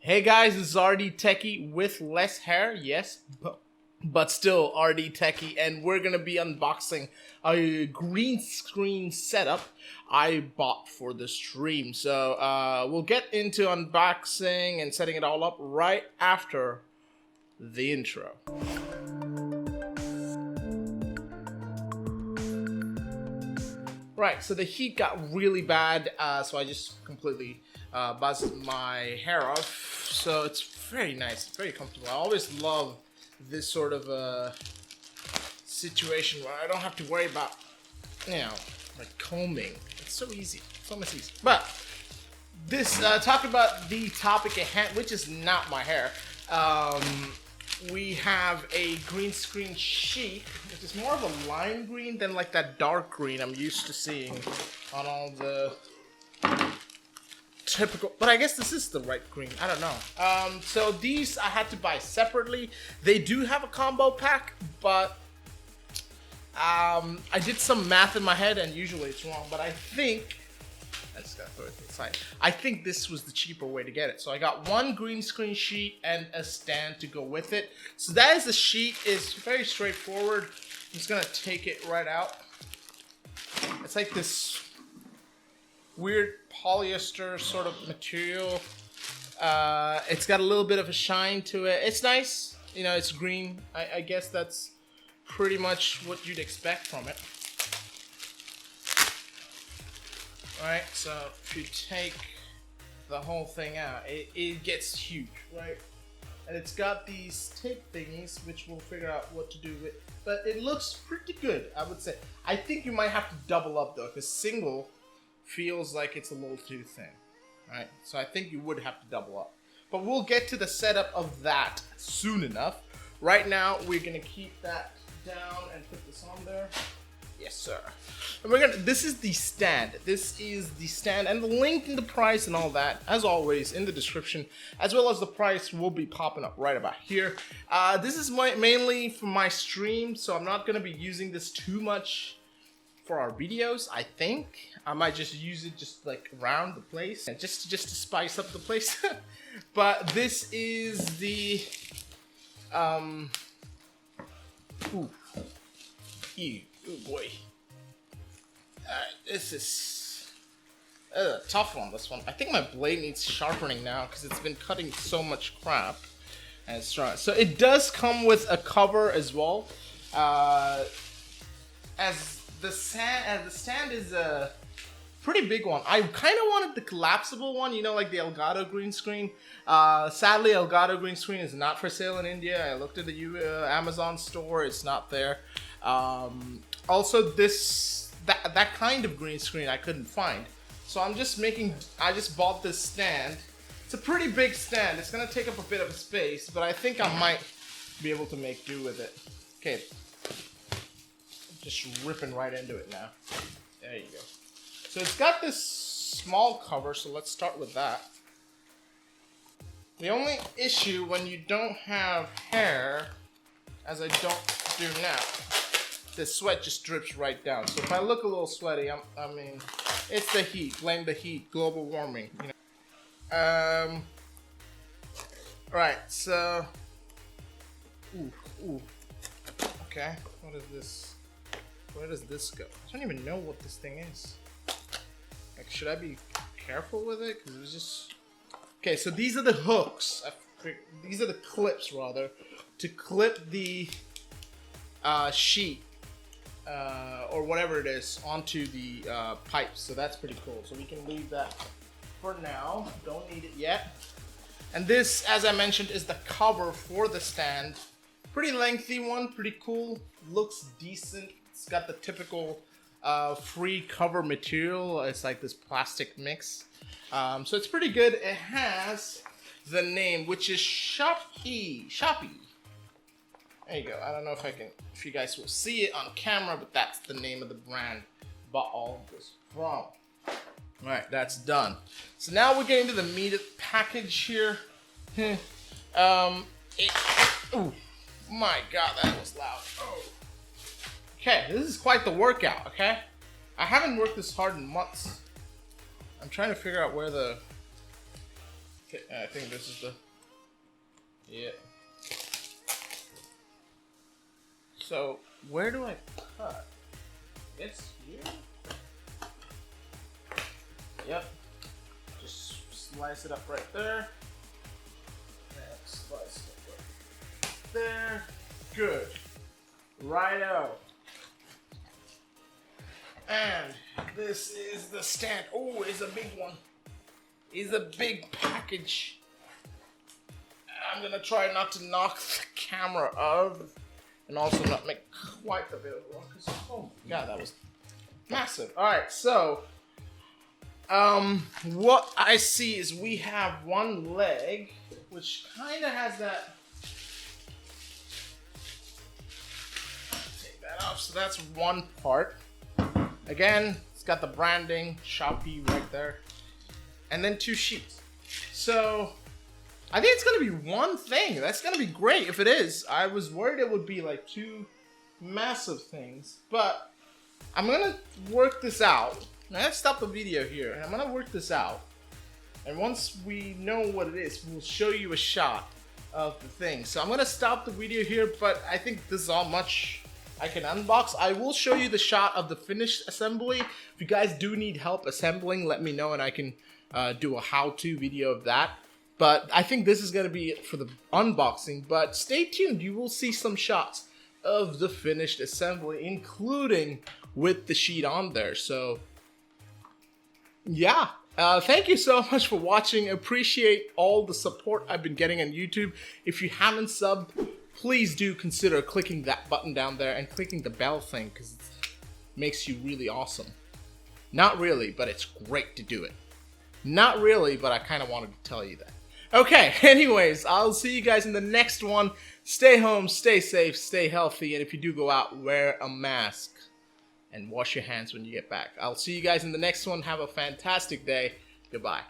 Hey guys, this is RD Techie with less hair, yes, but still RD Techie, and we're gonna be unboxing a green screen setup I bought for the stream. So we'll get into unboxing and setting it all up right after the intro. Right, so the heat got really bad, so I just completely buzzed my hair off. So it's very nice, very comfortable. I always love this sort of situation where I don't have to worry about, like combing. It's so easy, so much easier. But this, talk about the topic at hand, which is not my hair. We have a green screen sheet, which is more of a lime green than like that dark green I'm used to seeing on all the typical, but I guess this is the right green, I don't know. So these I had to buy separately. They do have a combo pack, but I did some math in my head and usually it's wrong, but I think, I just gotta throw it to the side. I think this was the cheaper way to get it. So I got one green screen sheet and a stand to go with it. So that is the sheet. Is very straightforward. I'm just gonna take it right out. It's like this weird polyester sort of material. It's got a little bit of a shine to it. It's nice. You know, it's green. I guess that's pretty much what you'd expect from it. Right, so if you take the whole thing out, it gets huge, right? And it's got these tape thingies, which we'll figure out what to do with. But it looks pretty good, I would say. I think you might have to double up though, because single feels like it's a little too thin, right? So I think you would have to double up. But we'll get to the setup of that soon enough. Right now, we're gonna keep that down and put this on there. Yes, sir. And this is the stand. This is the stand, and the link and the price and all that, as always, in the description, as well as the price will be popping up right about here. This is mainly for my stream, so I'm not going to be using this too much for our videos. I think I might just use it just like around the place, and just to spice up the place. But this is the oh boy. Alright, this is a tough one, this one. I think my blade needs sharpening now because it's been cutting so much crap. And it's strong. So it does come with a cover as well. As the stand is a pretty big one. I kind of wanted the collapsible one, you know, like the Elgato green screen. Sadly, Elgato green screen is not for sale in India. I looked at the Amazon store, it's not there. Also, that kind of green screen I couldn't find. So I just bought this stand. It's a pretty big stand. It's gonna take up a bit of a space, but I think I might be able to make do with it. Okay, just ripping right into it now. There you go. So it's got this small cover, so let's start with that. The only issue when you don't have hair, as I don't do now, the sweat just drips right down. So if I look a little sweaty, I mean, it's the heat. Blame the heat. Global warming. You know. Right. So. Ooh. Okay. What is this? Where does this go? I don't even know what this thing is. Like, should I be careful with it? Because it was just. Okay. So these are the hooks. These are the clips, rather, to clip the sheet. Or whatever it is onto the pipes, so that's pretty cool. So we can leave that for now, don't need it yet. And this, as I mentioned, is the cover for the stand. Pretty lengthy one, pretty cool, looks decent. It's got the typical free cover material. It's like this plastic mix, so it's pretty good. It has the name, which is Shopee. There you go. I don't know if you guys will see it on camera, but that's the name of the brand bought all of this from. Alright, that's done. So now we're getting to the meat of the package here. Oh my god, that was loud. Oh. Okay, this is quite the workout, okay? I haven't worked this hard in months. I'm trying to figure out where the Okay, I think this is the... Yeah. So, where do I cut? It's here? Yep. Just slice it up right there. And slice it up right there. Good. Righto. And this is the stand. Oh, it's a big one. It's a big package. I'm gonna try not to knock the camera off and also not make quite a bit of a ruckus. Oh my god, that was massive. Alright, so what I see is we have one leg which kinda has that. Take that off. So that's one part. Again, it's got the branding, Shopee right there. And then 2 sheets. So I think it's gonna be one thing. That's gonna be great if it is. I was worried it would be like 2 massive things, but I'm gonna work this out. I'm gonna stop the video here. I'm gonna work this out. And once we know what it is, we'll show you a shot of the thing. So I'm gonna stop the video here, but I think this is all much I can unbox. I will show you the shot of the finished assembly. If you guys do need help assembling, let me know and I can do a how-to video of that. But I think this is going to be it for the unboxing. But stay tuned. You will see some shots of the finished assembly, including with the sheet on there. So, yeah. Thank you so much for watching. Appreciate all the support I've been getting on YouTube. If you haven't subbed, please do consider clicking that button down there and clicking the bell thing, because it makes you really awesome. Not really, but it's great to do it. Not really, but I kind of wanted to tell you that. Okay, anyways, I'll see you guys in the next one. Stay home, stay safe, stay healthy, and if you do go out, wear a mask and wash your hands when you get back. I'll see you guys in the next one. Have a fantastic day. Goodbye.